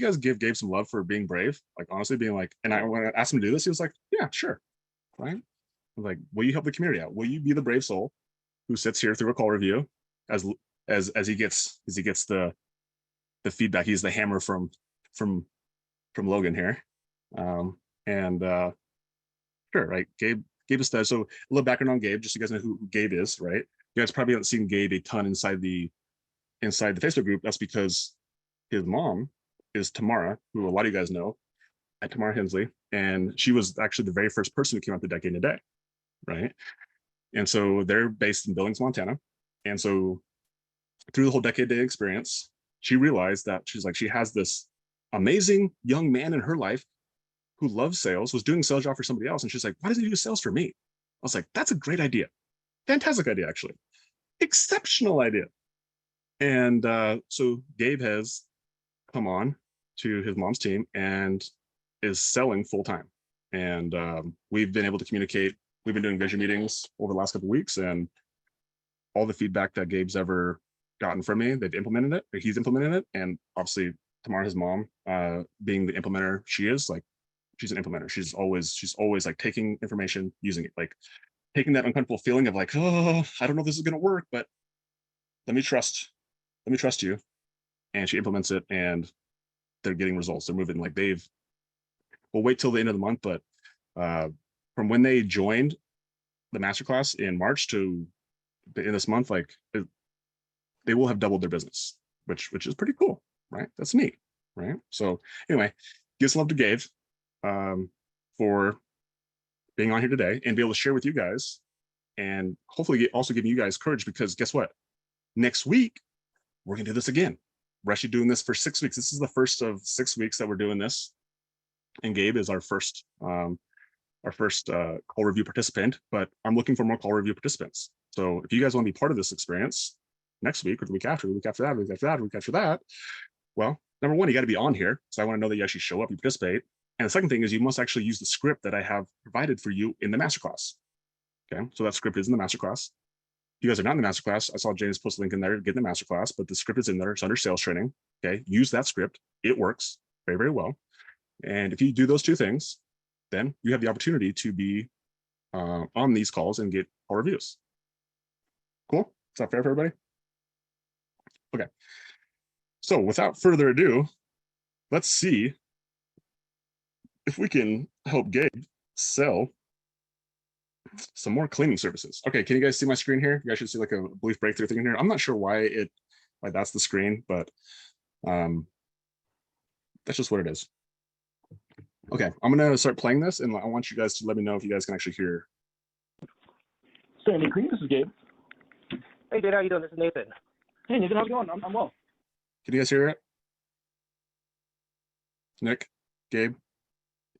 guys give Gabe some love for being brave? Like honestly, being like, and when I asked him to do this, he was like, yeah, sure, right? I was like, will you help the community out? Will you be the brave soul who sits here through a call review as he gets the feedback? He's the hammer from Logan here, and sure, right? Gabe is so a little background on Gabe, just so you guys know who Gabe is, right? You guys probably haven't seen Gabe a ton inside the Facebook group. That's because his mom is Tamara, who a lot of you guys know, at Tamara Hensley, and she was actually the very first person who came out the Decade in a Day, right? And so they're based in Billings, Montana, and so through the whole Decade Day experience, she realized that she has this amazing young man in her life who loves sales, was doing sales job for somebody else, and she's like, why doesn't he do sales for me? I was like, that's a great idea, fantastic idea, actually, exceptional idea. And so Gabe has come on to his mom's team and is selling full time. And we've been able to communicate. We've been doing vision meetings over the last couple of weeks, and all the feedback that Gabe's ever gotten from me, they've implemented it. He's implemented it, and obviously Tamara, his mom, being the implementer she is, like she's an implementer. She's always like taking information, using it, like taking that uncomfortable feeling of like, oh, I don't know if this is going to work, but let me trust you. And she implements it, and they're getting results. They're moving. Like we'll wait till the end of the month, but from when they joined the masterclass in March to in this month, like they will have doubled their business, which is pretty cool, right? That's neat, right? So anyway, give some love to Gabe for being on here today and be able to share with you guys, and hopefully also giving you guys courage, because guess what? Next week, we're gonna do this again. We're actually doing this for 6 weeks. This is the first of 6 weeks that we're doing this. And Gabe is our first call review participant, but I'm looking for more call review participants. So if you guys want to be part of this experience next week or the week after, the week after that, the week after that, the week after that, well, number one, you got to be on here. So I want to know that you actually show up, you participate. And the second thing is you must actually use the script that I have provided for you in the masterclass. Okay, so that script is in the masterclass. If you guys are not in the masterclass, I saw James post a link in there to get in the masterclass, but the script is in there. It's under sales training. Okay, use that script. It works very, very well. And if you do those two things, then you have the opportunity to be on these calls and get call reviews. Cool? Is that fair for everybody? Okay. So without further ado, let's see if we can help Gabe sell some more cleaning services. Okay, can you guys see my screen here? You guys should see like a belief breakthrough thing in here. I'm not sure why that's the screen, but that's just what it is. Okay, I'm gonna start playing this, and I want you guys to let me know if you guys can actually hear. Sandy Cream, this is Gabe. Hey, Gabe, how you doing? This is Nathan. Hey, Nathan, how's it going? I'm well. Can you guys hear it? Nick, Gabe?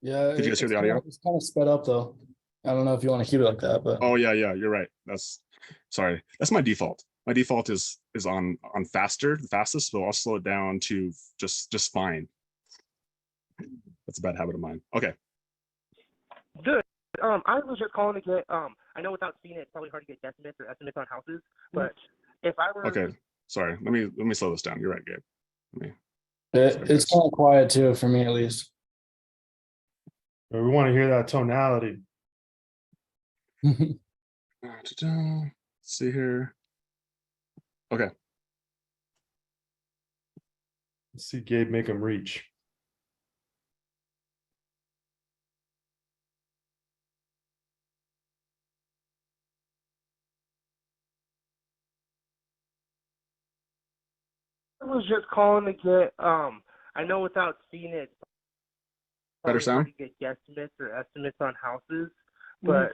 Yeah. Could you guys hear the audio? It's kind of sped up though. I don't know if you want to keep it like that, but. Oh yeah, you're right. Sorry. That's my default. My default is on faster, the fastest, but I'll slow it down to just fine. That's a bad habit of mine. Okay. Good. I was just calling to get, I know without seeing it, it's probably hard to get estimates or estimates on houses, but if I were... Okay, sorry. Let me slow this down. You're right, Gabe. It's kind of quiet too, for me at least. We want to hear that tonality. Let's see here. Okay. Let's see Gabe make him reach. I was just calling to get, I know without seeing it, better sound? To get guesstimates or estimates on houses, but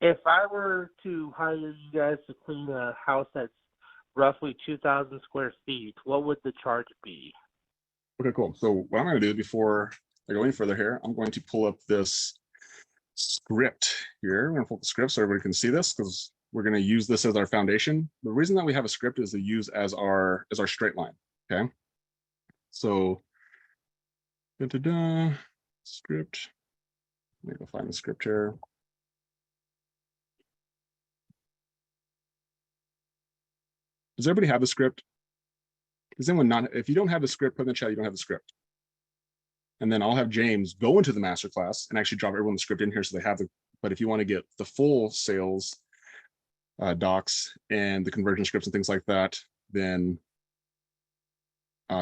if I were to hire you guys to clean a house that's roughly 2,000 square feet, what would the charge be? Okay, cool. So what I'm going to do before I go any further here, I'm going to pull up this script here. I'm going to pull up the script so everybody can see this, because we're going to use this as our foundation. The reason that we have a script is to use as our straight line. Okay. So script. Let me go find the script here. Does everybody have the script? Does anyone not? If you don't have the script, put in the chat you don't have the script. And then I'll have James go into the masterclass and actually drop everyone the script in here so they have the, but if you want to get the full sales docs and the conversion scripts and things like that, then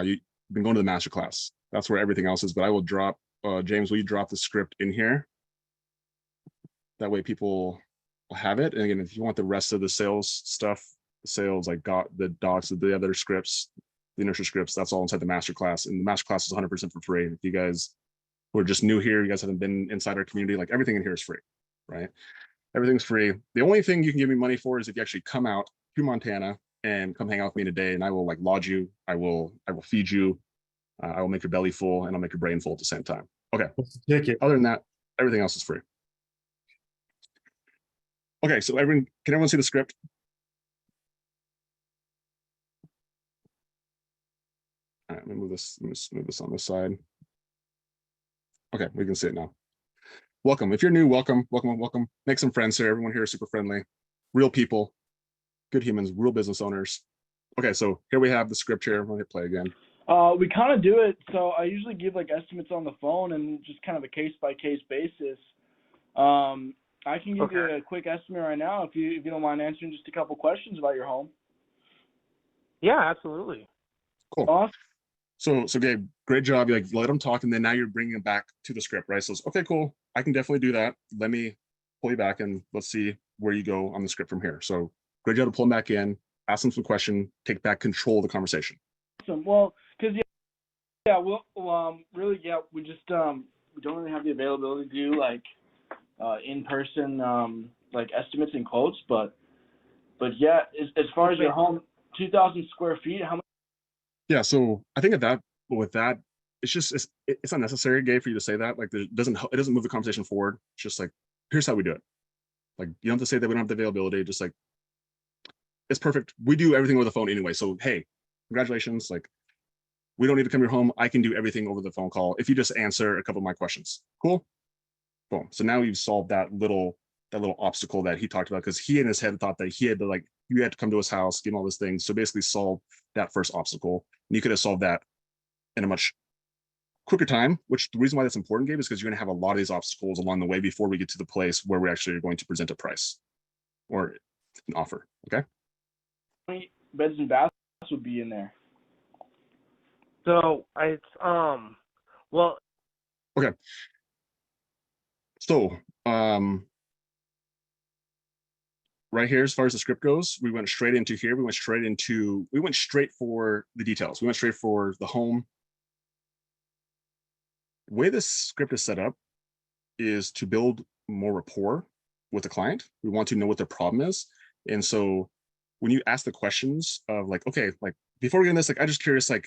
you've been going to the masterclass. That's where everything else is, but I will drop, James, will you drop the script in here? That way people will have it. And again, if you want the rest of the sales stuff, the sales, like got the docs, the other scripts, the inertia scripts, that's all inside the masterclass. And the masterclass is 100% for free. If you guys who are just new here, you guys haven't been inside our community, like everything in here is free, right? Everything's free. The only thing you can give me money for is if you actually come out to Montana and come hang out with me in a day, and I will like lodge you, I will feed you, I will make your belly full, and I'll make your brain full at the same time. Okay. What's the ticket? Other than that, everything else is free. Okay, so can everyone see the script? All right, let me move this. Let me move this on this side. Okay, we can see it now. Welcome. If you're new, welcome, welcome, welcome. Make some friends here. Everyone here is super friendly, real people, good humans, real business owners. Okay, so here we have the script here. I'm gonna hit play again. We kind of do it. So I usually give like estimates on the phone and just kind of a case by case basis. I can give you a quick estimate right now if you don't mind answering just a couple questions about your home. Yeah, absolutely. Cool. Awesome. So Gabe, great job. You like let them talk, and then now you're bringing them back to the script, right? So it's, okay, cool. I can definitely do that. Let me pull you back, and let's see where you go on the script from here. So great job to pull them back in, ask them some question, take back control of the conversation. Awesome. Well, because really, we just we don't really have the availability to do like in-person like estimates and quotes, but yeah, as far as your home, 2,000 square feet, how much? Yeah, so I think with that, it's unnecessary, Gabe, for you to say that. Like, it doesn't move the conversation forward. It's just like, here's how we do it. Like, you don't have to say that we don't have the availability. Just like, it's perfect. We do everything over the phone anyway. So hey, congratulations. Like, we don't need to come to your home. I can do everything over the phone call if you just answer a couple of my questions. Cool. Boom. So now you've solved that little obstacle that he talked about, because he in his head thought that he had to you had to come to his house, give him all these things. So basically solve that first obstacle. And you could have solved that in a much quicker time, which the reason why that's important, Gabe, is because you're going to have a lot of these obstacles along the way before we get to the place where we actually are going to present a price or an offer. Okay. How many beds and baths would be in there? So it's well. Okay. So right here, as far as the script goes, we went straight into here. We went straight for the details. We went straight for the home. The way this script is set up is to build more rapport with the client. We want to know what their problem is. And so when you ask the questions of like, okay, like before we get in this, like, I'm just curious, like,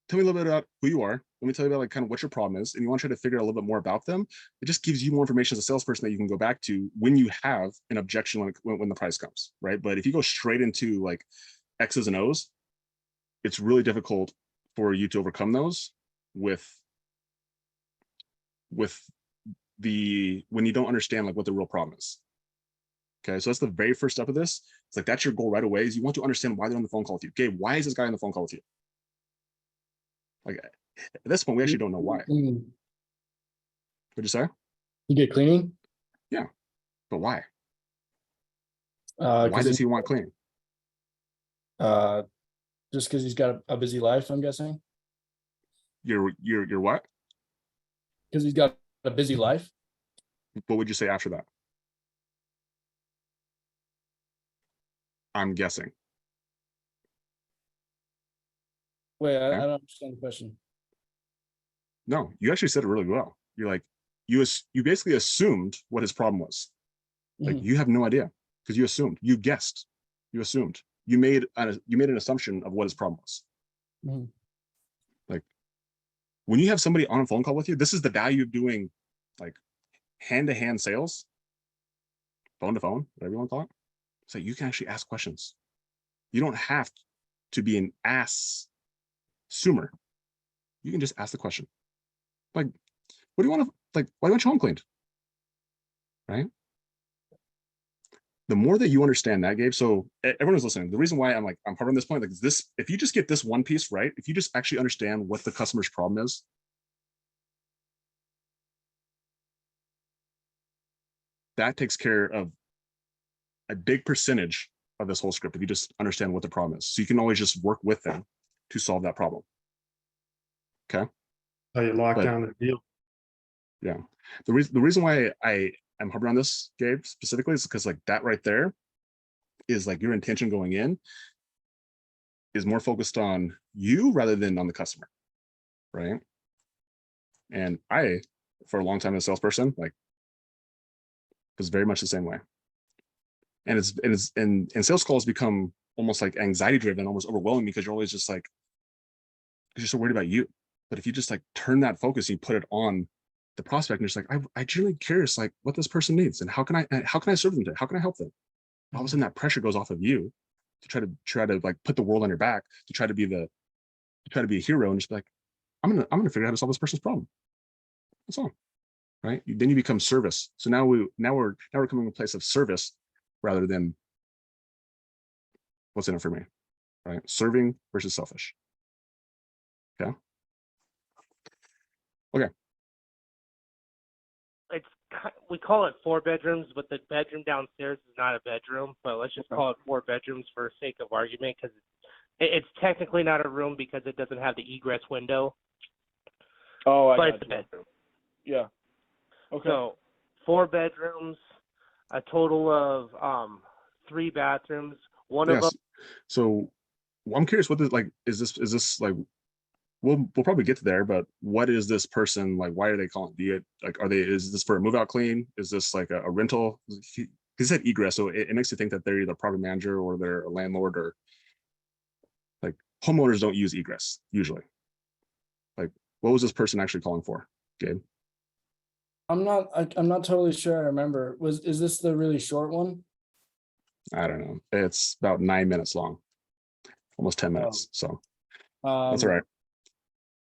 tell me a little bit about who you are. Let me tell you about like kind of what your problem is. And you want to try to figure out a little bit more about them. It just gives you more information as a salesperson that you can go back to when you have an objection when the price comes, right? But if you go straight into like X's and O's, it's really difficult for you to overcome those when you don't understand like what the real problem is. Okay, so that's the very first step of this. It's like, that's your goal right away, is you want to understand why they're on the phone call with you. Gabe, why is this guy on the phone call with you? Like, at this point, we actually don't know why. What'd you say? You get cleaning? Yeah, but why? Why does he want cleaning? Just because he's got a busy life, I'm guessing. You're what? Because he's got a busy life. What would you say after that? I'm guessing. Wait, Okay. I don't understand the question. No, you actually said it really well. You're like, you basically assumed what his problem was. Like, you have no idea, because you assumed, you guessed, you assumed, you made an assumption of what his problem was. Like, when you have somebody on a phone call with you, this is the value of doing like hand-to-hand sales, phone to phone, whatever you want to call it. So you can actually ask questions. You don't have to be an assumer. You can just ask the question. Like, what do you want to, like, why do you want your home cleaned? Right? The more that you understand that, Gabe, so everyone who's listening, the reason why I'm covering this point, like, is this, if you just get this one piece right, if you just actually understand what the customer's problem is, that takes care of a big percentage of this whole script if you just understand what the problem is. So you can always just work with them to solve that problem. Okay. How you lock But- down the deal. Yeah. The reason why I am hovering on this, Gabe, specifically is because like that right there is like your intention going in is more focused on you rather than on the customer. Right. And I, for a long time as a salesperson, like was very much the same way. And sales calls become almost like anxiety driven, almost overwhelming because you're always just like, because you're so worried about you. But if you just like turn that focus and you put it on the prospect and you're just like, I genuinely curious like what this person needs and how can I serve them today? How can I help them? All of a sudden that pressure goes off of you to try to like put the world on your back, to try to be a hero and just be like, I'm gonna figure out how to solve this person's problem. That's all. Right. Then you become service. So now we're coming to a place of service rather than what's in it for me. Right. Serving versus selfish. Okay. Okay. We call it 4 bedrooms, but the bedroom downstairs is not a bedroom. But let's just call it 4 bedrooms for sake of argument, because it's technically not a room because it doesn't have the egress window. Oh, but it's a bedroom. Yeah. Okay. So 4 bedrooms, a total of 3 bathrooms. One of them. So I'm curious, what is this like? We'll probably get to there, but what is this person like? Why are they calling? Is this for a move out clean? Is this like a rental? He said egress, so it makes you think that they're either a property manager or they're a landlord, or like homeowners don't use egress usually. Like, what was this person actually calling for, Gabe? I'm not totally sure. I remember. Is this the really short one? I don't know. It's about 9 minutes long, almost 10 minutes. So that's all right.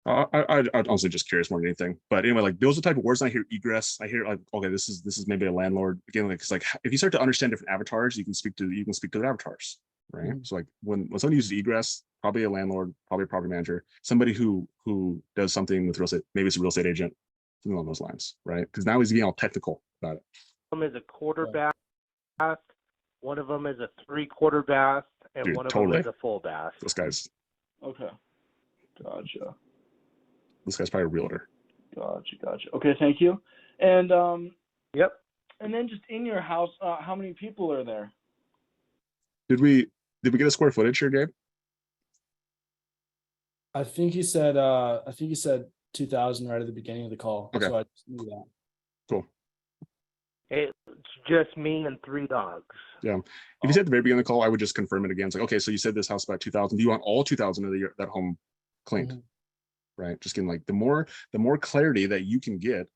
I'm honestly just curious more than anything. But anyway, like those are the type of words I hear egress. I hear like, okay, this is maybe a landlord. Again, like, cause like if you start to understand different avatars, you can speak to the avatars, right? Mm-hmm. So like when someone uses egress, probably a landlord, probably a property manager, somebody who does something with real estate, maybe it's a real estate agent, something along those lines, right? Because now he's getting all technical about it. One of them is a quarter bath, one of them is a 3/4 bath, and Dude, one of totally. them is a full bath. This guy's Gotcha. probably a realtor. Gotcha. Okay, thank you. And Yep. And then just in your house, how many people are there? Did we get a square footage here, Gabe? I think you said 2,000 right at the beginning of the call. Okay. So I just knew that. Cool. It's just me and 3 dogs. Yeah. If you said at the very beginning of the call, I would just confirm it again. It's like, okay, so you said this house about 2,000. Do you want all 2,000 of that home cleaned? Mhm. Right. Just getting like the more clarity that you can get.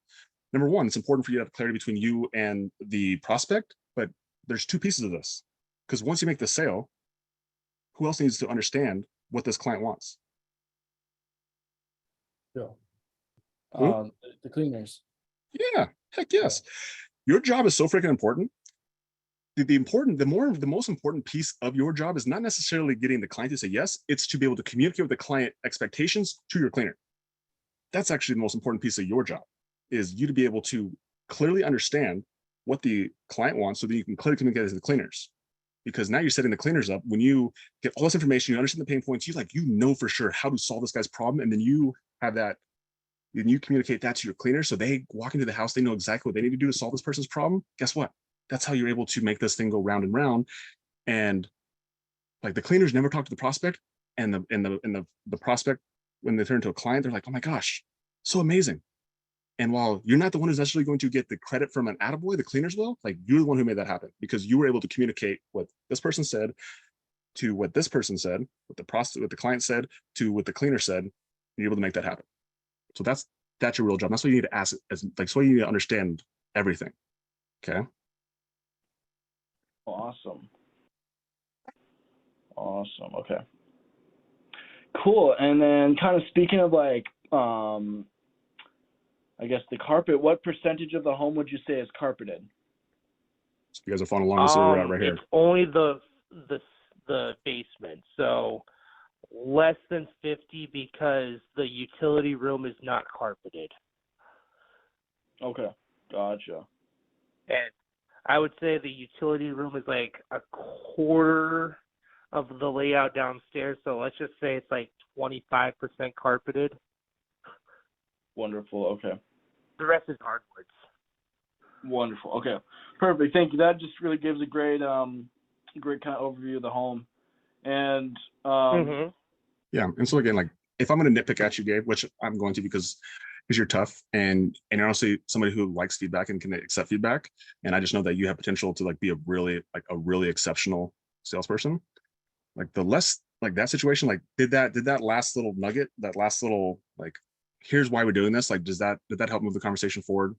Number one, it's important for you to have clarity between you and the prospect, but there's 2 pieces of this. Because once you make the sale, who else needs to understand what this client wants? Sure. Who? The cleaners. Yeah, heck yes. Your job is so freaking important. The most important piece of your job is not necessarily getting the client to say yes, it's to be able to communicate with the client expectations to your cleaner. That's actually the most important piece of your job, is you to be able to clearly understand what the client wants so that you can clearly communicate to the cleaners. Because now you're setting the cleaners up. When you get all this information, you understand the pain points, you know for sure how to solve this guy's problem, and then you have that, then you communicate that to your cleaners so they walk into the house, they know exactly what they need to do to solve this person's problem. Guess what? That's how you're able to make this thing go round and round. And like the cleaners never talk to the prospect, and the prospect, when they turn into a client, they're like, oh my gosh, so amazing. And while you're not the one who's necessarily going to get the credit from an attaboy, the cleaners will, like you're the one who made that happen because you were able to communicate what this person said to what this person said, what the client said to what the cleaner said, and you're able to make that happen. So that's your real job. That's what you need to ask, that's why you need to understand everything. Okay. Awesome. Okay. Cool. And then kind of speaking of like, I guess the carpet, what percentage of the home would you say is carpeted? So you guys are following along. This is where we're at right here. It's only the basement, so less than 50 because the utility room is not carpeted. Okay, gotcha. And I would say the utility room is like a quarter of the layout downstairs. So let's just say it's like 25% carpeted. Wonderful. Okay. The rest is hardwoods. Wonderful. Okay. Perfect. Thank you. That just really gives a great great kind of overview of the home. And yeah. And so again, like if I'm going to nitpick at you, Gabe, which I'm going to because you're tough and you're honestly somebody who likes feedback and can accept feedback. And I just know that you have potential to like be a really exceptional salesperson. Like the less like that situation, like did that last little nugget, that last little like, here's why we're doing this. Like, did that help move the conversation forward?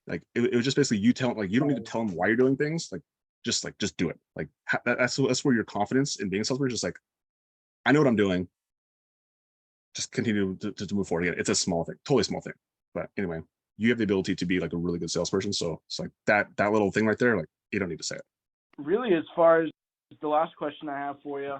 Like it was just basically you tell like you don't need to tell them why you're doing things. Like just do it. Like that's where your confidence in being a salesperson is just like, I know what I'm doing. Just continue to move forward again. It's a small thing, totally small thing. But anyway, you have the ability to be like a really good salesperson. So it's like that little thing right there, like you don't need to say it. Really, as far as the last question I have for you,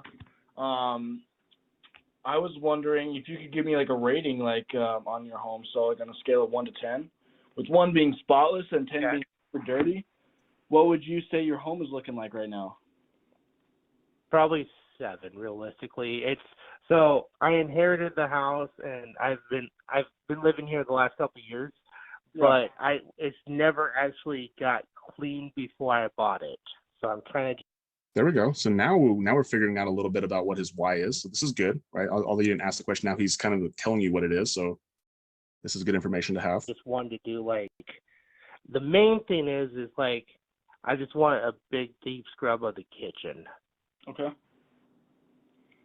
I was wondering if you could give me like a rating like on your home. So like on a scale of 1 to 10, with 1 being spotless and 10 being super dirty, what would you say your home is looking like right now? Probably 7, realistically. So I inherited the house, and I've been living here the last couple of years, but it's never actually got cleaned before I bought it. So I'm trying to. There we go. So now we're figuring out a little bit about what his why is. So this is good, right? Although you didn't ask the question, now he's kind of telling you what it is. So this is good information to have. Just wanted to do like the main thing is like I just want a big deep scrub of the kitchen. Okay.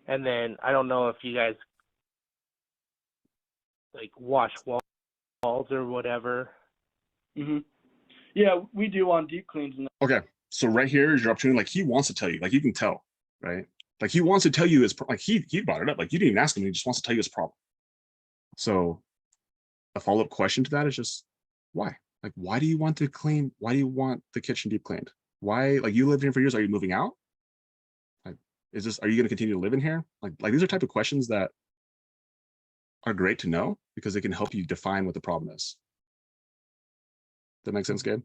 And then I don't know if you guys like wash walls or whatever. Yeah, we do on deep cleans. Okay, so right here is your opportunity. Like he wants to tell you, like you can tell, right? Like he wants to tell you his like he brought it up. Like you didn't even ask him. He just wants to tell you his problem. So a follow-up question to that is just why? Like why do you want to clean? Why do you want the kitchen deep cleaned? Why? Like you lived here for years. Are you moving out? Are you going to continue to live in here? Like these are type of questions that are great to know because they can help you define what the problem is. That makes sense, Gabe?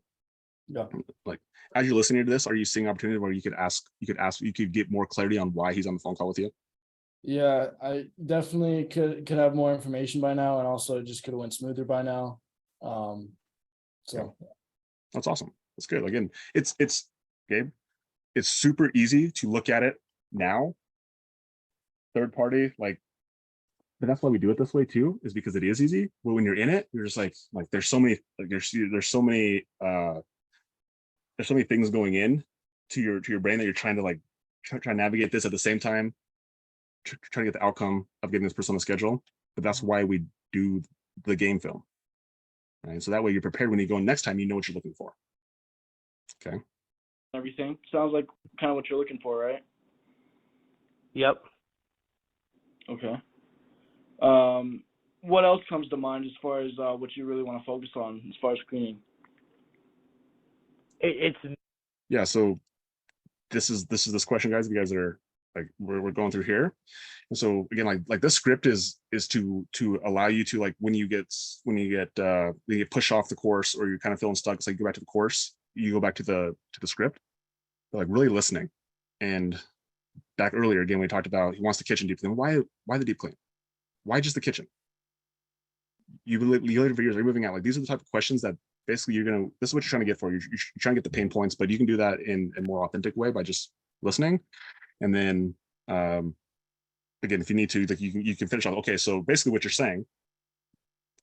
Yeah. Like as you're listening to this, are you seeing opportunity where you could get more clarity on why he's on the phone call with you? Yeah, I definitely could have more information by now, and also just could have went smoother by now. So that's awesome. That's good. Again, it's Gabe. It's super easy to look at it now, third party, like, but that's why we do it this way too, is because it is easy. But when you're in it, you're just like there's so many things going in to your brain that you're trying to like try to navigate this at the same time, trying to get the outcome of getting this person on the schedule. But that's why we do the game film, right? So that way you're prepared when you go in next time, you know what you're looking for. Okay. Everything sounds like kind of what you're looking for, right? Yep. Okay. What else comes to mind as far as what you really want to focus on as far as cleaning? Yeah. So this is this question, guys. You guys are like we're going through here, and so again, like this script is to allow you to like when you get pushed off the course or you're kind of feeling stuck. It's like go back to the course. You go back to the script. But like really listening, and back earlier again we talked about he wants the kitchen deep clean. Why the deep clean? Why just the kitchen? You lived for years. Are you moving out? Like these are the type of questions that basically this is what you're trying to get for. You're trying to get the pain points, but you can do that in a more authentic way by just listening. And then again, if you need to, like you can finish on. Okay, so basically what you're saying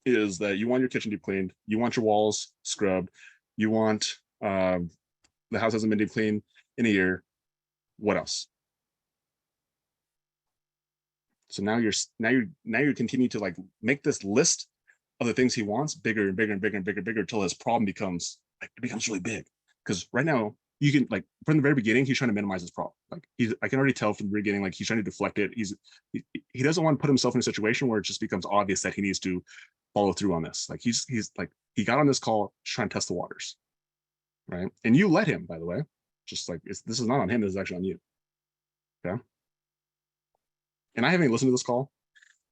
is that you want your kitchen deep cleaned, you want your walls scrubbed, you want the house hasn't been deep cleaned in a year. What else? So now you continue to like make this list of the things he wants bigger and bigger and bigger and bigger and bigger until his problem becomes really big. Because right now you can like from the very beginning he's trying to minimize his problem. Like I can already tell from the beginning like he's trying to deflect it. He doesn't want to put himself in a situation where it just becomes obvious that he needs to follow through on this. Like he's like he got on this call trying to test the waters, right? And you let him, by the way. Just like this is not on him. This is actually on you. Okay. And I haven't listened to this call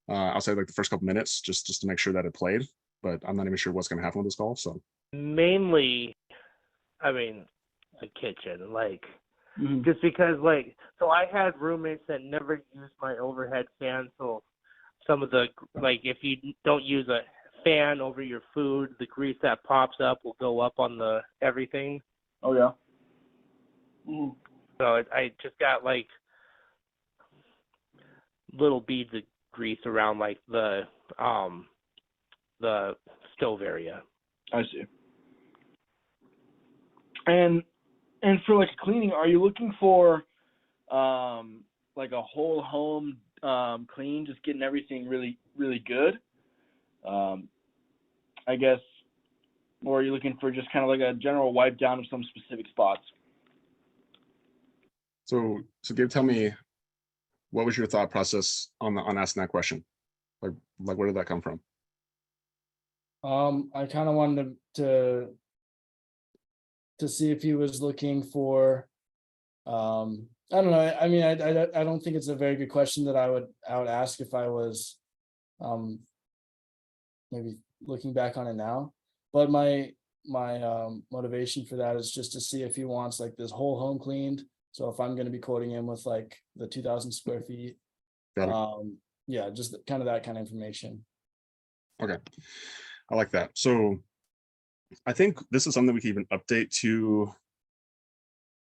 outside like the first couple minutes just to make sure that it played, but I'm not even sure what's going to happen with this call. So mainly I mean, the kitchen, like, Mhm. just because, like, so I had roommates that never used my overhead fan, so some of the, like, if you don't use a fan over your food, the grease that pops up will go up on the everything. Oh yeah. Mhm. So I just got, like, little beads of grease around, like, the stove area. I see. And for like cleaning, are you looking for like a whole home clean, just getting everything really really good? I guess, or are you looking for just kind of like a general wipe down of some specific spots? So Gabe, tell me, what was your thought process on asking that question? Like where did that come from? I kind of wanted to see if he was looking for, I don't know. I mean, I don't think it's a very good question that I would ask if I was, maybe looking back on it now. But my motivation for that is just to see if he wants like this whole home cleaned. So if I'm going to be quoting him with like the 2,000 square feet, Got it. yeah, just kind of that kind of information. Okay, I like that. So I think this is something we can even update to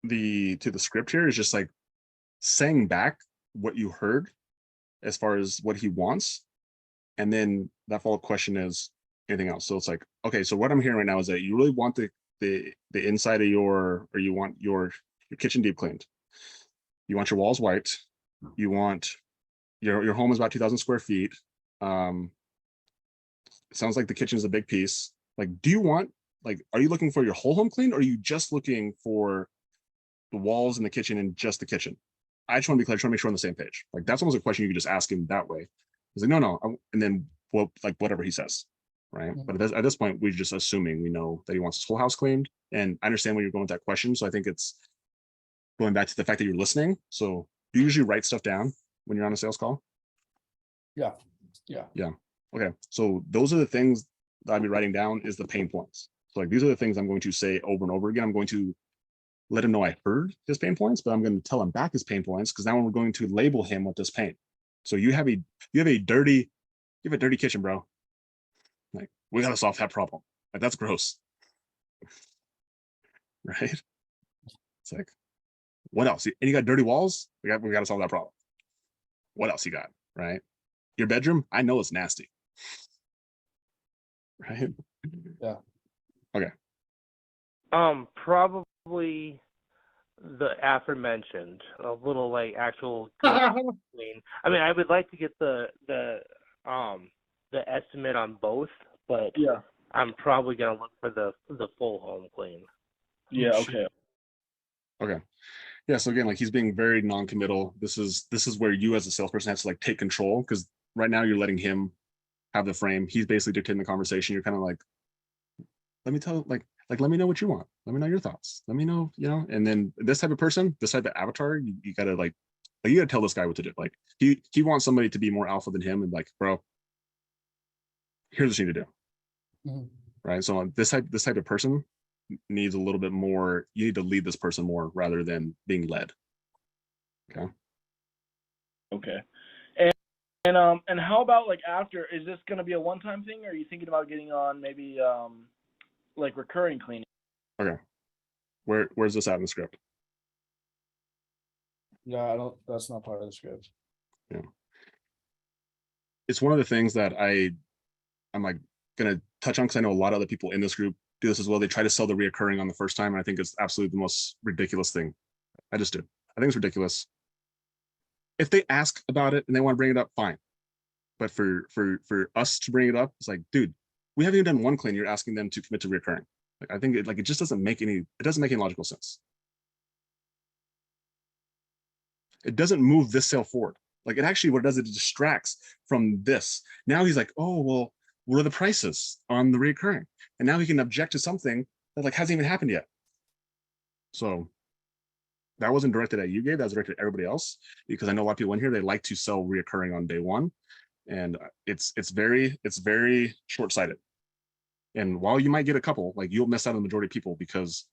the script here, is just like saying back what you heard as far as what he wants, and then that follow-up question is anything else. So it's like, okay, so what I'm hearing right now is that you really want the inside of your, or you want your kitchen deep cleaned, you want your walls wiped, you want your home is about 2,000 square feet. It sounds like the kitchen is a big piece. Like, do you want, like, are you looking for your whole home cleaned, or are you just looking for the walls in the kitchen and just the kitchen? I just want to be clear, trying to make sure we're on the same page. Like, that's almost a question you could just ask him that way. He's like, no, and then, well, like whatever he says, right? But at this point, we're just assuming we know that he wants his whole house cleaned. And I understand where you're going with that question. So I think it's going back to the fact that you're listening. So do you usually write stuff down when you're on a sales call? Yeah. Yeah. Okay. So those are the things that I'd be writing down, is the pain points. So like, these are the things I'm going to say over and over again. I'm going to let him know I heard his pain points, but I'm going to tell him back his pain points, because now we're going to label him with this pain. So you have a dirty kitchen, bro. Like, we gotta solve that problem. Like, that's gross. Right? It's like, what else? And you got dirty walls? We gotta solve that problem. What else you got? Right? Your bedroom? I know it's nasty. Right? Yeah. Okay. Probably the aforementioned, a little like actual clean. I mean, I would like to get the estimate on both, but Yeah. I'm probably gonna look for the full home clean. Yeah. Okay. Okay. Yeah. So again, like, he's being very non-committal. This is where you as a salesperson have to like take control, because right now you're letting him have the frame. He's basically dictating the conversation. You're kind of like, let me tell, like let me know what you want. Let me know your thoughts. Let me know, and then this type of person, this type of avatar, you gotta like you gotta tell this guy what to do. Like, he wants somebody to be more alpha than him, and like, bro, here's what you need to do. Mhm. Right. So this type of person needs a little bit more. You need to lead this person more rather than being led. Okay. Okay. And how about like after? Is this gonna be a one-time thing, or are you thinking about getting on maybe like recurring cleaning? Okay. Where's this at in the script? Yeah, I don't. That's not part of the script. Yeah. It's one of the things that I'm like gonna touch on, because I know a lot of other people in this group do this as well. They try to sell the reoccurring on the first time, and I think it's absolutely the most ridiculous thing. I just do. I think it's ridiculous. If they ask about it and they want to bring it up, fine. But for us to bring it up, it's like, dude, we haven't even done one clean. You're asking them to commit to reoccurring. Like, I think it just doesn't make any. It doesn't make any logical sense. It doesn't move this sale forward. Like, it actually, what it does, it distracts from this. Now he's like, oh, well, what are the prices on the reoccurring? And now he can object to something that like hasn't even happened yet. So that wasn't directed at you, Gabe. That was directed at everybody else, because I know a lot of people in here, they like to sell reoccurring on day one, and it's very short-sighted. And while you might get a couple, like, you'll miss out on the majority of people, because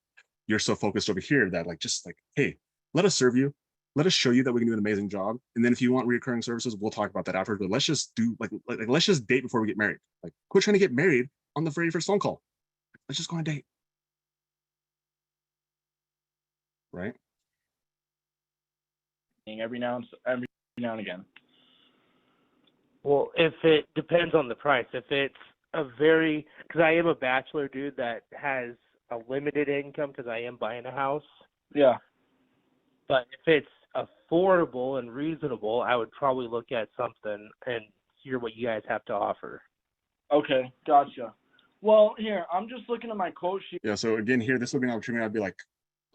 you're so focused over here that like, just like, hey, let us serve you. Let us show you that we can do an amazing job. And then if you want recurring services, we'll talk about that after. But let's just do like let's just date before we get married. Like, quit trying to get married on the very first phone call. Let's just go on a date. Right? Every now and again. Well, if it depends on the price. If it's because I am a bachelor dude that has a limited income because I am buying a house. Yeah. But if it's affordable and reasonable, I would probably look at something and hear what you guys have to offer. Okay, gotcha. Well, here, I'm just looking at my quote sheet. Yeah, so again, here, this would be an opportunity. I'd be like,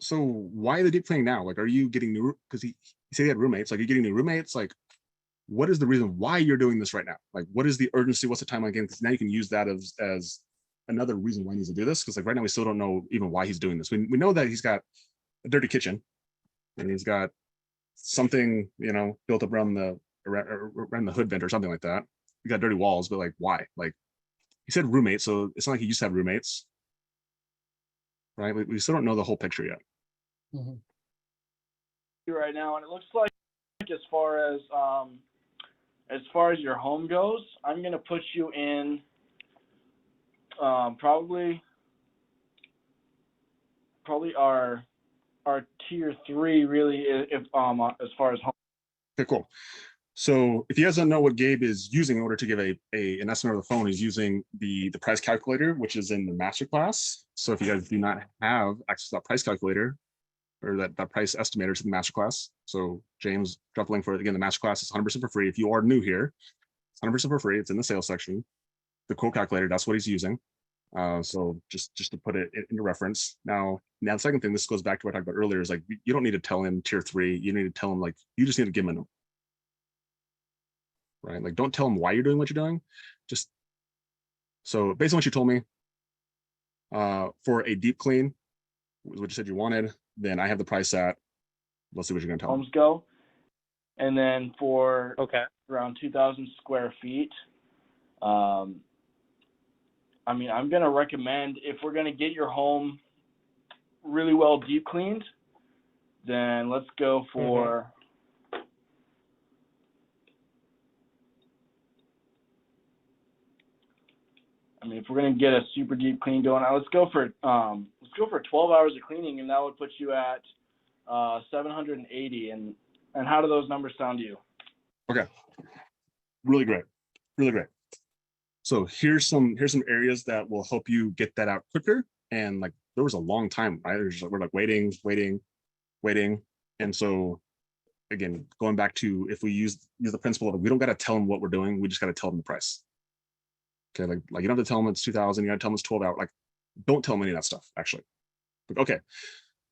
so why the deep cleaning now? Like, are you getting new, because he said he had roommates, like, are you getting new roommates? Like, what is the reason why you're doing this right now? Like, what is the urgency? What's the timeline again? Because now you can use that as another reason why he needs to do this. Because like right now we still don't know even why he's doing this. We know that he's got a dirty kitchen and he's got something, you know, built up around the hood vent or something like that. He got dirty walls, but like why? Like he said roommates, so it's not like he used to have roommates, right? We still don't know the whole picture yet. Right now, and it looks like as far as your home goes, I'm gonna put you in probably our tier 3 really, if as far as home. Okay, cool. So if you guys don't know what Gabe is using in order to give an estimate over the phone, he's using the price calculator, which is in the masterclass. So if you guys do not have access to that price calculator or that price estimator to the masterclass, so James dropped the link for it. Again, the masterclass is 100% for free. If you are new here, it's 100% for free. It's in the sales section. The quote calculator, that's what he's using. So just to put it into reference. Now the second thing, this goes back to what I talked about earlier, is like, you don't need to tell him tier 3. You need to tell him, like, you just need to give him a number. Right? Like, don't tell them why you're doing what you're doing. Just so based on what you told me, for a deep clean, what you said you wanted, then I have the price at, let's see what you're gonna tell homes them. go. And then for around 2,000 square feet, I mean, I'm gonna recommend, if we're gonna get your home really well deep cleaned, then let's go for I mean, if we're gonna get a super deep clean going, let's go for 12 hours of cleaning, and that would put you at 780. And how do those numbers sound to you? Okay, really great, really great. So here's some areas that will help you get that out quicker. And like, there was a long time, right? We're like waiting, and so again, going back to, if we use the principle of, we don't got to tell them what we're doing, we just got to tell them the price. Okay, like you don't have to tell them it's 2,000. You got to tell them it's 12 hours. Like, don't tell them any of that stuff, actually. But, okay,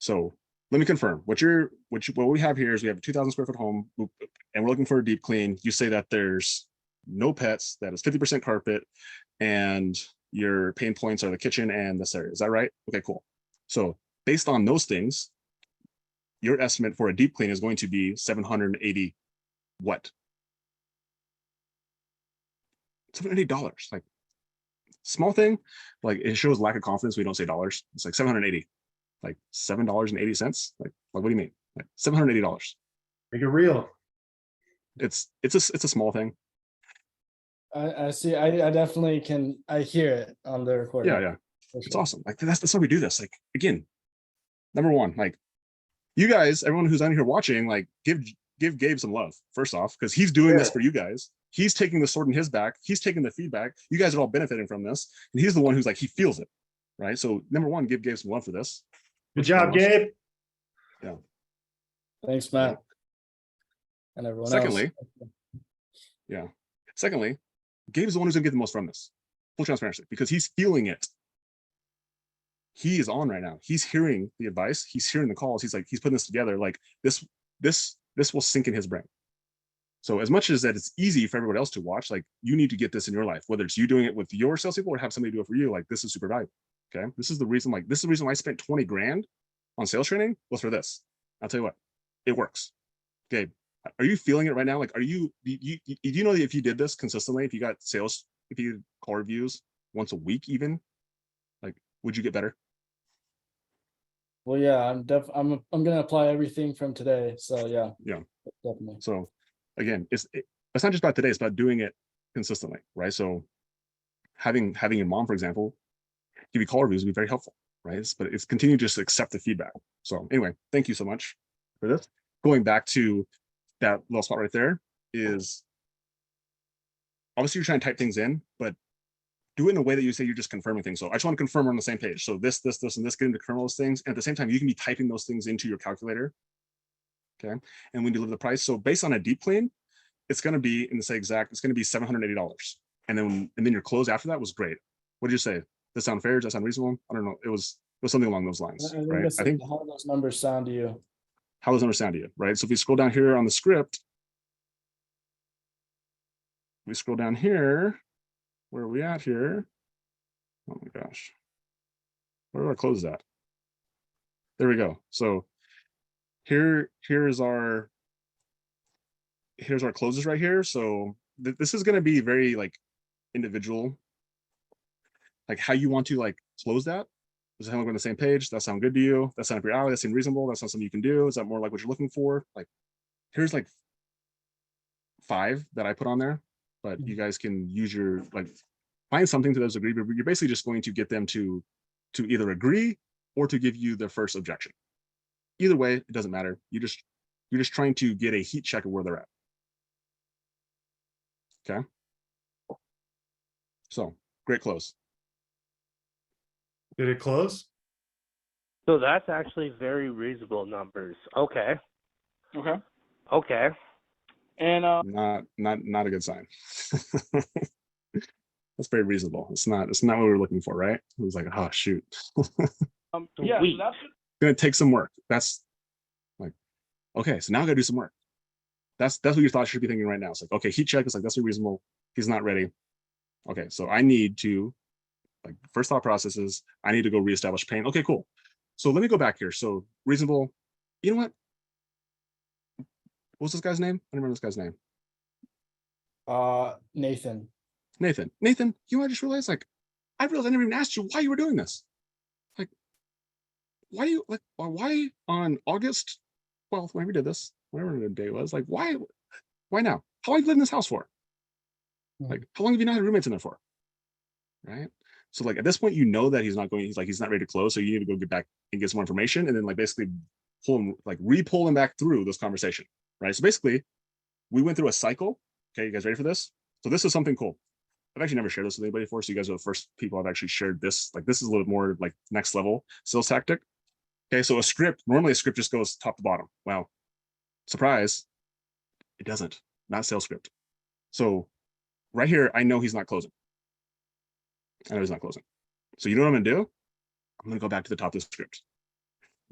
so let me confirm. What we have here is we have a 2,000 square foot home, and we're looking for a deep clean. You say that there's no pets, that is 50% carpet, and your pain points are the kitchen and this area. Is that right? Okay, cool. So based on those things, your estimate for a deep clean is going to be 780 what? $780. Like, small thing, like, it shows lack of confidence. We don't say dollars. It's like 780, like $7.80. Like what do you mean? Like $780. Make it real. It's a small thing. I see. I definitely can. I hear it on the recording. Yeah. It's awesome. Like, that's how we do this. Like, again, number one, like, you guys, everyone who's on here watching, like, give Gabe some love, first off, because he's doing this for you guys. He's taking the sword in his back. He's taking the feedback. You guys are all benefiting from this. And he's the one who's like, he feels it, right? So number one, give Gabe some love for this. Good job, Gabe. Yeah. Thanks, Matt. And everyone Secondly, else. Secondly, Gabe's the one who's gonna get the most from this. Full transparency, because he's feeling it. He is on right now. He's hearing the advice. He's hearing the calls. He's like, he's putting this together. Like, this will sink in his brain. So as much as that it's easy for everyone else to watch, like, you need to get this in your life, whether it's you doing it with your salespeople or have somebody do it for you. Like, this is super valuable. Okay. This is the reason why I spent 20 grand on sales training, was for this. I'll tell you what, it works. Gabe, are you feeling it right now? Like, do you know that if you did this consistently, if you got sales, if you call reviews once a week, even, like, would you get better? Well, yeah, I'm gonna apply everything from today. So yeah, Yeah. definitely. So again, it's not just about today, it's about doing it consistently, right? So having your mom, for example, give you call reviews would be very helpful, right? But it's continue to just accept the feedback. So anyway, thank you so much for this. Going back to that little spot right there is obviously you're trying to type things in, but do it in a way that you say you're just confirming things. So I just want to confirm we're on the same page. So this, and this, get into confirm those things. And at the same time, you can be typing those things into your calculator. Okay. And when you deliver the price, so based on a deep clean, it's going to be in the same exact, it's going to be $780. And then your close after that was great. What did you say? Does that sound fair? Does that sound reasonable? I don't know. It was something along those lines, right? I think how do those numbers sound to you? How does those sound to you, right? So if you scroll down here on the script, we scroll down here, where are we at here? Oh my gosh, where do I close that? There we go. So here's our closes right here. So this is going to be very like individual, like how you want to like close that. Does it sound like we're on the same page? That sound good to you? That sound up your alley? That seem reasonable? That's not something you can do? Is that more like what you're looking for? Like here's like 5 that I put on there, but you guys can use your like find something to those agree, but you're basically just going to get them to either agree or to give you their first objection. Either way, it doesn't matter. You're just trying to get a heat check of where they're at. Okay. So great close. Did it close? So that's actually very reasonable numbers. Okay. Okay. Okay. And Not a good sign. That's very reasonable. It's not what we were looking for, right? It was like, oh shoot. yeah, so that's gonna take some work. That's like, okay, so now I gotta do some work. That's what your thoughts should be thinking right now. It's like, okay, heat check is like, that's reasonable. He's not ready. Okay, so I need to, like, first thought process is I need to go reestablish pain. Okay, cool. So let me go back here. So reasonable. You know what? What's this guy's name? I don't remember this guy's name. Nathan. Nathan, you know, I just realized, like, I realized I never even asked you why you were doing this. Like, why on August 12th, when we did this, whatever the day was, like, why now? How long have you lived in this house for? Like, how long have you not had roommates in there for? Right? So like at this point, you know that he's not ready to close. So you need to go get back and get some more information and then like basically re-pull him back through this conversation. Right. So basically we went through a cycle. Okay, you guys ready for this? So this is something cool. I've actually never shared this with anybody before. So you guys are the first people I've actually shared this. Like this is a little bit more like next level sales tactic. Okay, so normally a script just goes top to bottom. Well, surprise, it doesn't. Not sales script. So right here, I know he's not closing. I know he's not closing. So you know what I'm gonna do? I'm gonna go back to the top of the script.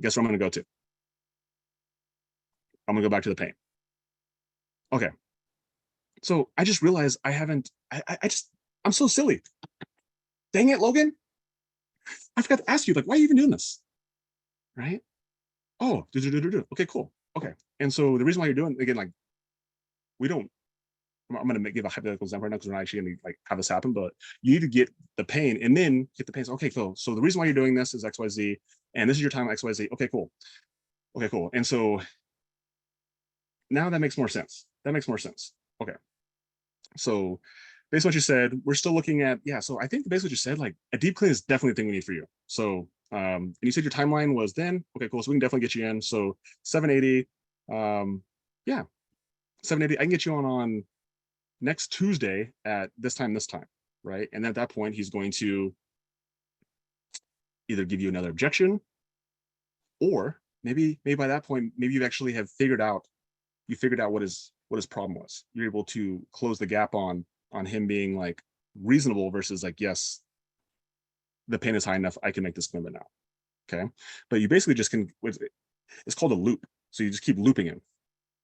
Guess where I'm gonna go to? I'm gonna go back to the pain. Okay. So I just realized I'm so silly. Dang it, Logan. I forgot to ask you, like, why are you even doing this? Right? Oh, okay, cool. Okay. And so the reason why you're doing, again, like, I'm going to give a hypothetical example right now because we're not actually going to like have this happen, but you need to get the pain and then get the pain. Okay, cool. So the reason why you're doing this is XYZ, and this is your time XYZ. Okay, cool. Okay, cool. And so now that makes more sense. Okay. So based on what you said, we're still looking at, yeah. So I think basically what you said, like a deep clean is definitely a thing we need for you. So, and you said your timeline was then, okay, cool. So we can definitely get you in. So 780, yeah, 780, I can get you on next Tuesday at this time, right? And at that point, he's going to either give you another objection, or maybe by that point, maybe you actually have figured out what his problem was. You're able to close the gap on him being like reasonable versus like, yes, the pain is high enough, I can make this commitment now. Okay. But you basically just can, it's called a loop. So you just keep looping him.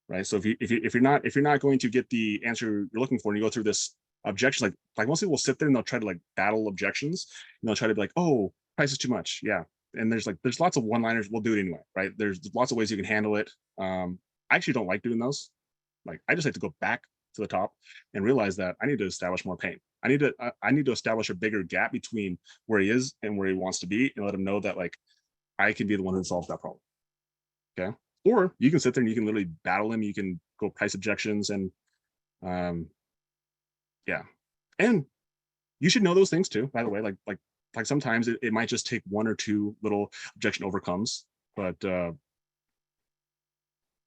Right. So if you're not going to get the answer you're looking for, and you go through this objection, like most people will sit there and they'll try to like battle objections, and they'll try to be like, oh, price is too much. Yeah. And there's lots of one-liners. We'll do it anyway. Right. There's lots of ways you can handle it. I actually don't like doing those. Like I just like to go back to the top and realize that I need to establish more pain. I need to establish a bigger gap between where he is and where he wants to be, and let him know that like I can be the one who solves that problem. Okay. Or you can sit there and you can literally battle him. You can go price objections and yeah. And you should know those things too, by the way. Like sometimes it might just take one or two little objection overcomes, but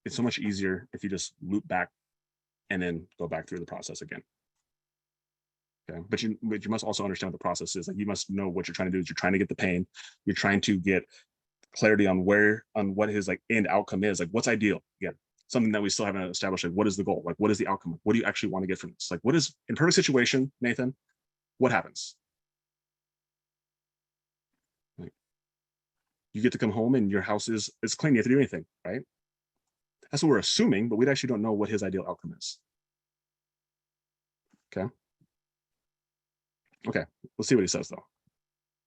it's so much easier if you just loop back and then go back through the process again. Okay. But you must also understand what the process is. Like you must know what you're trying to do is you're trying to get the pain. You're trying to get clarity on what his like end outcome is. Like what's ideal? Again, something that we still haven't established. Like what is the goal? Like what is the outcome? What do you actually want to get from this? Like what is in perfect situation, Nathan? What happens? Like, you get to come home and your house is clean. You have to do anything, right? That's what we're assuming, but we actually don't know what his ideal outcome is. Okay. Okay, let's see what he says though.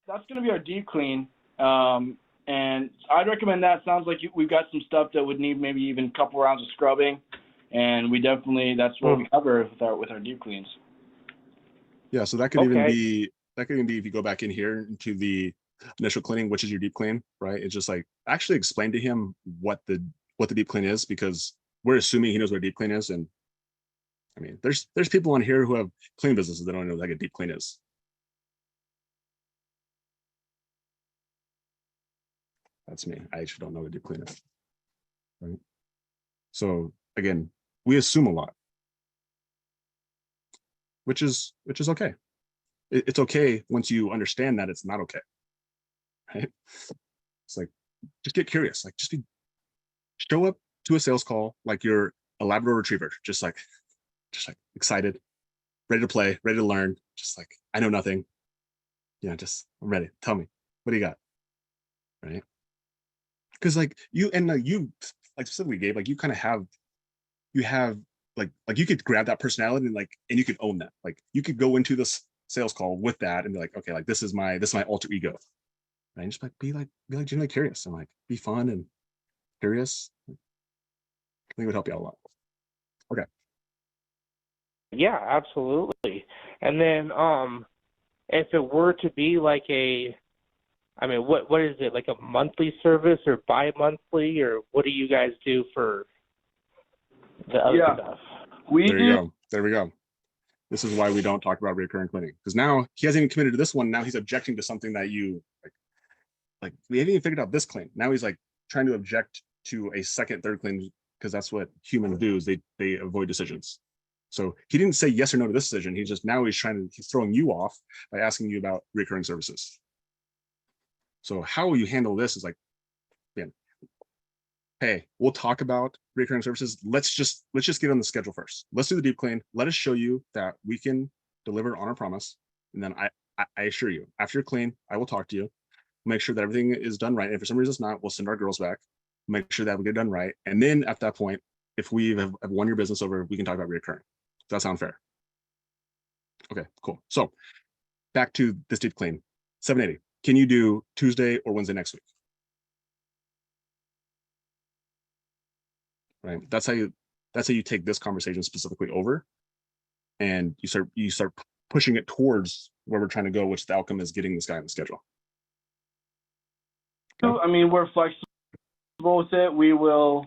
That's going to be our deep clean. And I'd recommend that. Sounds like we've got some stuff that would need maybe even a couple rounds of scrubbing. And we definitely, that's what we cover with our deep cleans. Yeah, so that could even be if you go back in here into the initial cleaning, which is your deep clean, right? It's just like actually explain to him what the deep clean is, because we're assuming he knows what a deep clean is. And I mean, there's people on here who have clean businesses that don't know what a deep clean is. That's me. I actually don't know what a deep clean is. Right. So again, we assume a lot, which is okay. It's okay once you understand that it's not okay. Right. It's like just get curious. Like show up to a sales call like you're a Labrador Retriever, just like excited, ready to play, ready to learn. Just like I know nothing. Yeah, I'm ready. Tell me, what do you got? Right. Because like you specifically Gabe, like you kind of have like you could grab that personality and you could own that. Like you could go into this sales call with that and be like, okay, like this is my alter ego. Right? And just like be genuinely curious and like be fun and curious. I think it would help you out a lot. Okay. Yeah, absolutely. And then if it were to be like what is it, like a monthly service or bi-monthly, or what do you guys do for the other stuff? There we go. This is why we don't talk about recurring cleaning, because now he hasn't even committed to this one. Now he's objecting to something that you like we haven't even figured out this clean. Now he's like trying to object to a second, third clean, because that's what humans do, is they avoid decisions. So he didn't say yes or no to this decision. He's throwing you off by asking you about recurring services. So how you handle this is like, man, hey, we'll talk about recurring services. Let's just get on the schedule first. Let's do the deep clean. Let us show you that we can deliver on our promise. And then I assure you, after you're clean, I will talk to you, make sure that everything is done right. And if for some reason it's not, we'll send our girls back, make sure that we get it done right. And then at that point, if we have won your business over, we can talk about recurring. Does that sound fair? Okay, cool. So back to this deep clean, 780. Can you do Tuesday or Wednesday next week? Right. That's how you take this conversation specifically over, and you start pushing it towards where we're trying to go, which the outcome is getting this guy on the schedule. Okay. I mean, we're flexible with it. We'll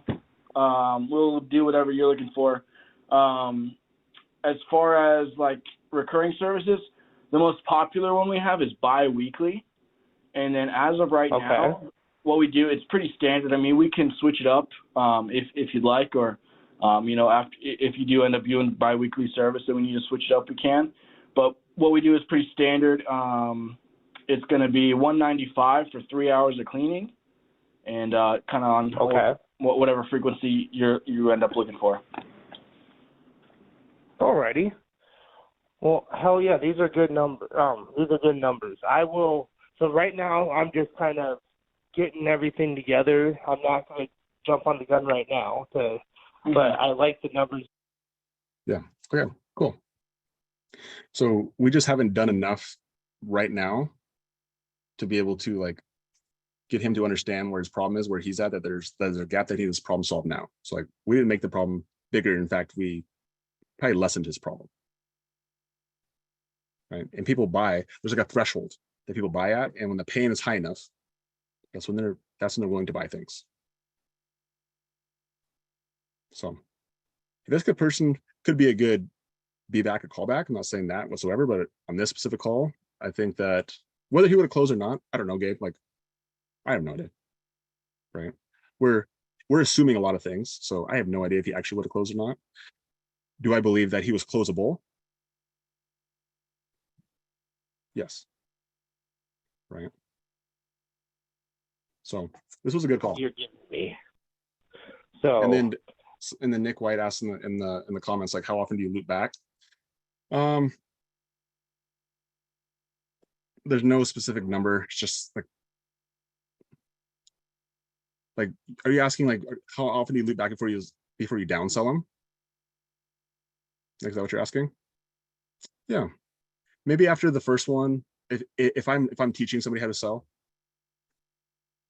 do whatever you're looking for. As far as like recurring services, the most popular one we have is bi-weekly. And then as of right now, what we do, it's pretty standard. I mean, we can switch it up if you'd like, or if you do end up doing bi-weekly service and we need to switch it up, we can. But what we do is pretty standard. It's going to be $195 for 3 hours of cleaning, and kind of on whatever frequency you end up looking for. Alrighty. Well, hell yeah, these are good numbers. I will. So right now, I'm just kind of getting everything together. I'm not going to jump on the gun right now, but I like the numbers. Yeah. Okay. Cool. So we just haven't done enough right now to be able to like get him to understand where his problem is, where he's at, that there's a gap that he needs problem solved now. So like we didn't make the problem bigger. In fact, we probably lessened his problem. Right. And people there's like a threshold that people buy at. And when the pain is high enough, that's when That's when they're willing to buy things. So this good person could be a good be back or call back. I'm not saying that whatsoever, but on this specific call, I think that whether he would have closed or not, I don't know, Gabe. Like, I have no idea. Right? We're assuming a lot of things, so I have no idea if he actually would have closed or not. Do I believe that he was closable? Yes. Right. So this was a good call. You're giving me. So And then Nick White asked in the comments, like, how often do you loop back? There's no specific number. It's just like, are you asking like how often do you loop back before you downsell them? Is that what you're asking? Yeah, maybe after the first one, if I'm teaching somebody how to sell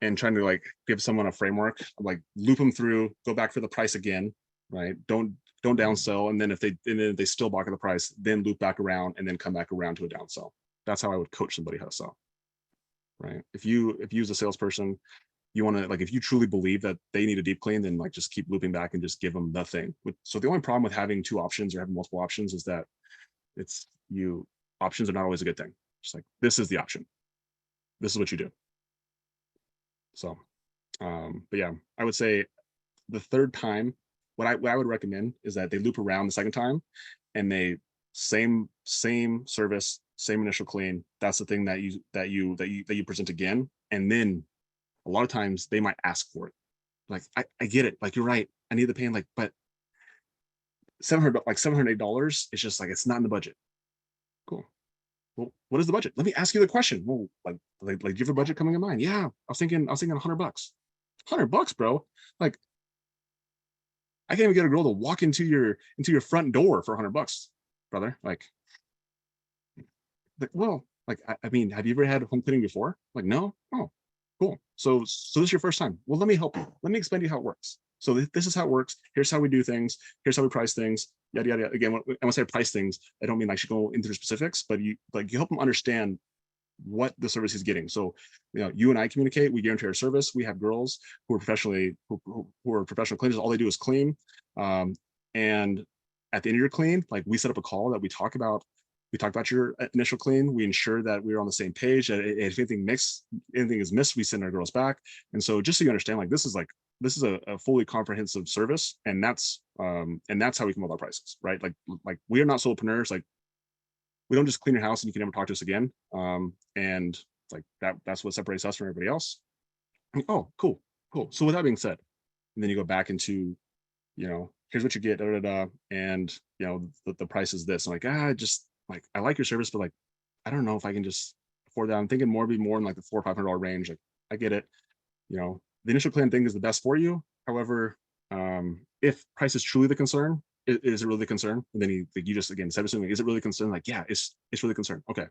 and trying to like give someone a framework, like loop them through, go back for the price again, right? Don't downsell, and then if they still balk at the price, then loop back around and then come back around to a downsell. That's how I would coach somebody how to sell, right? If you as a salesperson, you want to, like, if you truly believe that they need a deep clean, then like just keep looping back and just give them the thing. So the only problem with having two options or having multiple options is that options are not always a good thing. Just like, this is the option, this is what you do. So but yeah, I would say the third time, what I would recommend is that they loop around the second time and they same service, same initial clean. That's the thing that you present again. And then a lot of times they might ask for it. Like, I get it, like, you're right, I need the pain, like, but $708 is just like, it's not in the budget. Cool. Well, what is the budget? Let me ask you the question. Well, like do you have a budget coming in mind? Yeah, I was thinking $100. $100, bro. Like, I can't even get a girl to walk into your front door for $100, brother. Like, well, like, I mean, have you ever had home cleaning before? Like, no. Oh, cool. So this is your first time. Well, let me help you. Let me explain to you how it works. So this is how it works. Here's how we do things. Here's how we price things. Yada yada. Again, when I say price things, I don't mean like you go into the specifics, but you help them understand what the service he's getting. So, you and I communicate. We guarantee our service. We have girls who are professional cleaners. All they do is clean. And at the end of your clean, like, we set up a call that we talk about your initial clean. We ensure that we're on the same page. If anything is missed, we send our girls back. And so just so you understand, like, this is a fully comprehensive service, and that's how we come up with our prices, right? Like we are not solopreneurs. Like, we don't just clean your house and you can never talk to us again. And like that's what separates us from everybody else. Oh, cool. So with that being said, and then you go back into, here's what you get, and the price is this. I'm like, just like, I like your service, but like, I don't know if I can just afford that. I'm thinking more in like the $400 or $500 range. Like, I get it. The initial plan thing is the best for you. However, if price is truly the concern, is it really the concern? And then you just, again, said assuming, is it really a concern? Like, yeah, it's really a concern. Okay.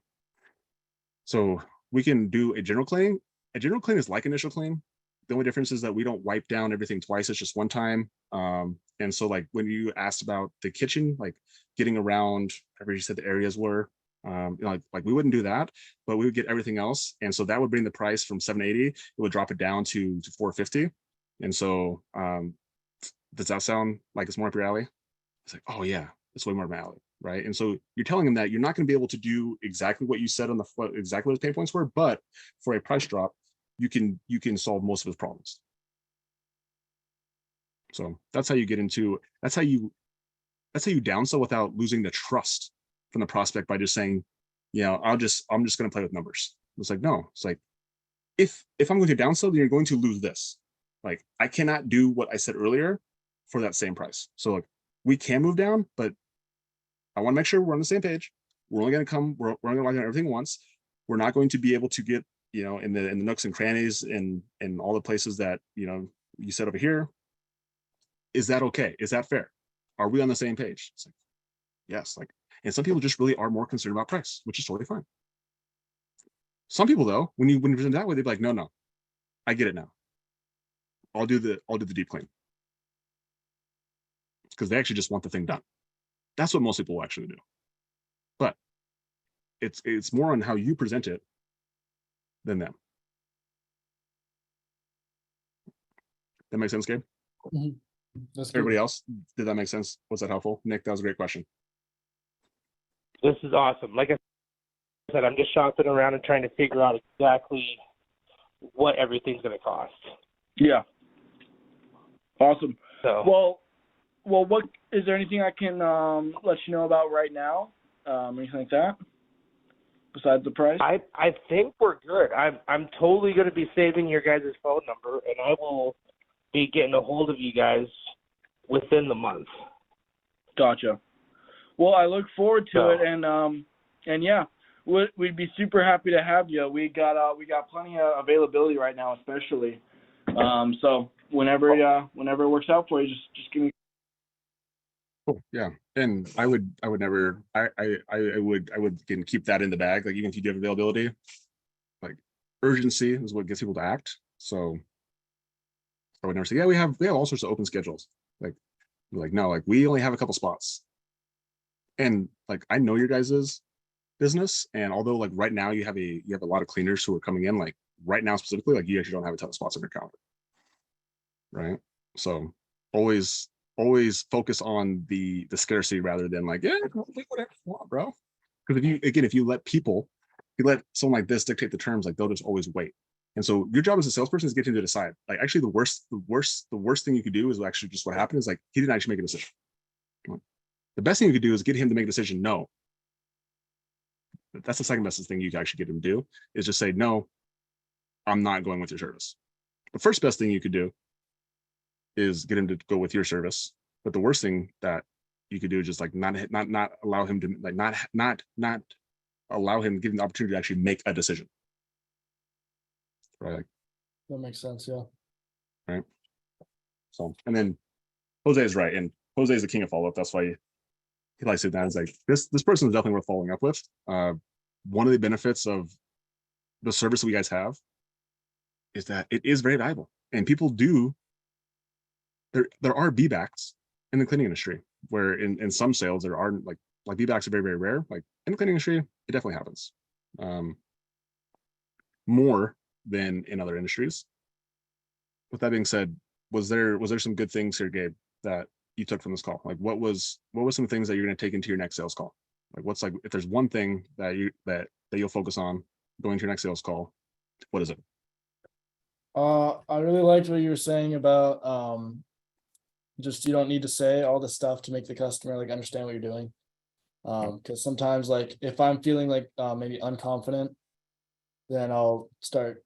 So we can do a general clean. A general clean is like initial clean. The only difference is that we don't wipe down everything twice. It's just one time. And so, like, when you asked about the kitchen, like getting around whatever you said the areas were, like we wouldn't do that, but we would get everything else. And so that would bring the price from $780. It would drop it down to $450. And so does that sound like it's more up your alley? It's like, oh yeah, it's way more up my alley, right? And so you're telling them that you're not going to be able to do exactly what you said on exactly what his pain points were, but for a price drop, you can solve most of his problems. So that's how you downsell without losing the trust from the prospect by just saying, I'm just going to play with numbers. It's like, no, it's like, if I'm going to downsell, then you're going to lose this. Like, I cannot do what I said earlier for that same price. So like, we can move down, but I want to make sure we're on the same page. We're only going to lock down everything once. We're not going to be able to get, in the nooks and crannies and all the places that, you said over here. Is that okay? Is that fair? Are we on the same page? It's like, yes. Like, and some people just really are more concerned about price, which is totally fine. Some people, though, when you present that way, they'd be like, no, I get it now. I'll do the deep clean, because they actually just want the thing done. That's what most people will actually do. But it's more on how you present it than them. That makes sense, Gabe? That's good. Everybody else, did that make sense? Was that helpful? Nick, that was a great question. This is awesome. Like I said, I'm just shopping around and trying to figure out exactly what everything's going to cost. Yeah. Awesome. So, Well, what is there anything I can let you know about right now? Anything like that? Besides the price? I think we're good. I'm totally going to be saving your guys' phone number, and I will be getting a hold of you guys within the month. Gotcha. Well, I look forward to it, and yeah, we'd be super happy to have you. We got plenty of availability right now, especially. So whenever it works out for you, just give me. Cool. Yeah. And I would never, I would again, keep that in the bag. Like, even if you do have availability, like, urgency is what gets people to act. So I would never say, yeah, we have all sorts of open schedules. Like, no, like, we only have a couple spots. And like, I know your guys's business. And although like right now you have a lot of cleaners who are coming in, like right now specifically, like, you actually don't have a ton of spots on your calendar. Right. So always focus on the scarcity rather than like, yeah, whatever you want, bro. Because if you let someone like this dictate the terms, like, they'll just always wait. And so your job as a salesperson is getting to decide. Like, actually, the worst thing you could do is actually just what happened is, like, he didn't actually make a decision. The best thing you could do is get him to make a decision. No. That's the second best thing you can actually get him to do, is just say, no, I'm not going with your service. The first best thing you could do is get him to go with your service. But the worst thing that you could do is just like not allow him to, like, not allow him, give him the opportunity to actually make a decision. Right. That makes sense. Yeah. Right. So, and then Jose is right. And Jose is the king of follow-up. That's why he likes it. It's like, this person is definitely worth following up with. One of the benefits of the service that we guys have is that it is very valuable. And people do, there are B-backs in the cleaning industry, where in some sales there are like B-backs are very, very rare. Like, in the cleaning industry, it definitely happens. More than in other industries. With that being said, was there some good things here, Gabe, that you took from this call? Like, what was some things that you're going to take into your next sales call? Like, what's, like, if there's one thing that you'll focus on going to your next sales call, what is it? I really liked what you were saying about just, you don't need to say all the stuff to make the customer like understand what you're doing. Because sometimes, like, if I'm feeling like maybe unconfident, then I'll start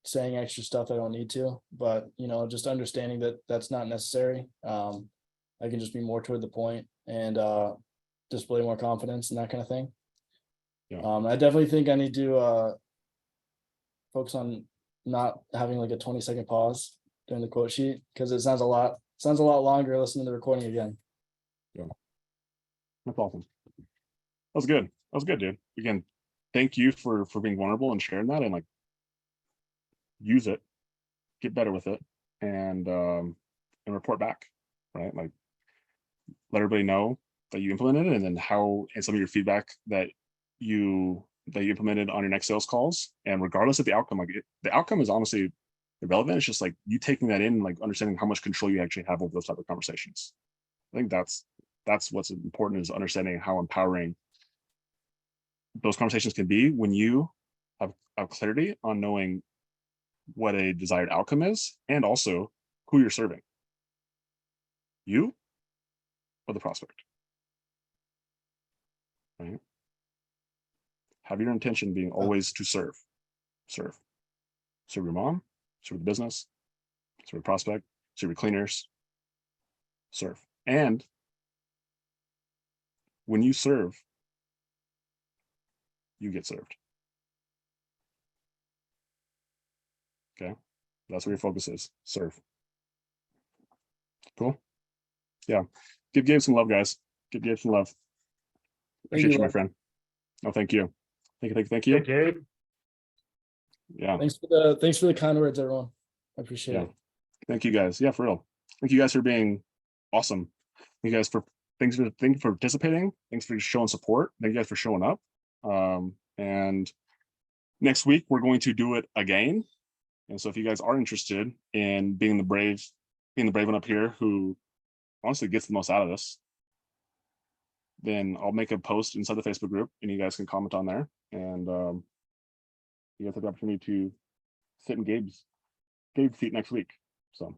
saying extra stuff I don't need to. But, just understanding that that's not necessary. I can just be more toward the point and display more confidence and that kind of thing. Yeah. I definitely think I need to focus on not having like a 20-second pause during the quote sheet, because it sounds a lot longer listening to the recording again. Yeah. That's awesome. That was good, dude. Again, thank you for being vulnerable and sharing that, and like, use it, get better with it, and report back, right? Like, let everybody know that you implemented it, and then and some of your feedback that you implemented on your next sales calls. And regardless of the outcome, like, the outcome is honestly irrelevant. It's just like you taking that in, like, understanding how much control you actually have over those type of conversations. I think that's what's important, is understanding how empowering those conversations can be when you have clarity on knowing what a desired outcome is, and also who you're serving, you or the prospect. Right? Have your intention being always to serve your mom, serve the business, serve your prospect, serve your cleaners, serve. And when you serve, you get served. Okay, that's where your focus is. Serve. Cool. Yeah, give Gabe some love, guys. Give Gabe some love. Appreciate you, my friend. No, thank you. Thank you. Hey, Gabe. Yeah. Thanks for the kind words, everyone. I appreciate it. Thank you, guys. Yeah, for real. Thank you guys for being awesome. Thank you guys for participating. Thanks for showing support. Thank you guys for showing up. And next week we're going to do it again. And so if you guys are interested in being the brave being the brave one up here who honestly gets the most out of this, then I'll make a post inside the Facebook group and you guys can comment on there. And you guys have the opportunity to sit in Gabe's seat next week. So,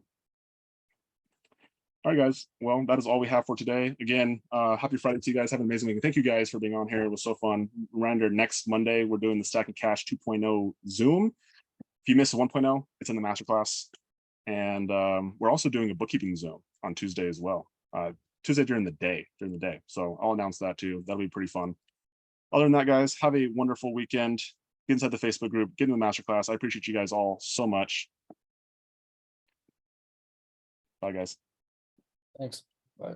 all right, guys. Well, that is all we have for today. Again, happy Friday to you guys. Have an amazing week. Thank you guys for being on here. It was so fun. Reminder, next Monday, we're doing the Stack and Cash 2.0 Zoom. If you missed the 1.0, it's in the masterclass. And we're also doing a bookkeeping Zoom on Tuesday as well. Tuesday during the day. So I'll announce that too. That'll be pretty fun. Other than that, guys, have a wonderful weekend. Get inside the Facebook group, get in the masterclass. I appreciate you guys all so much. Bye, guys. Thanks. Bye.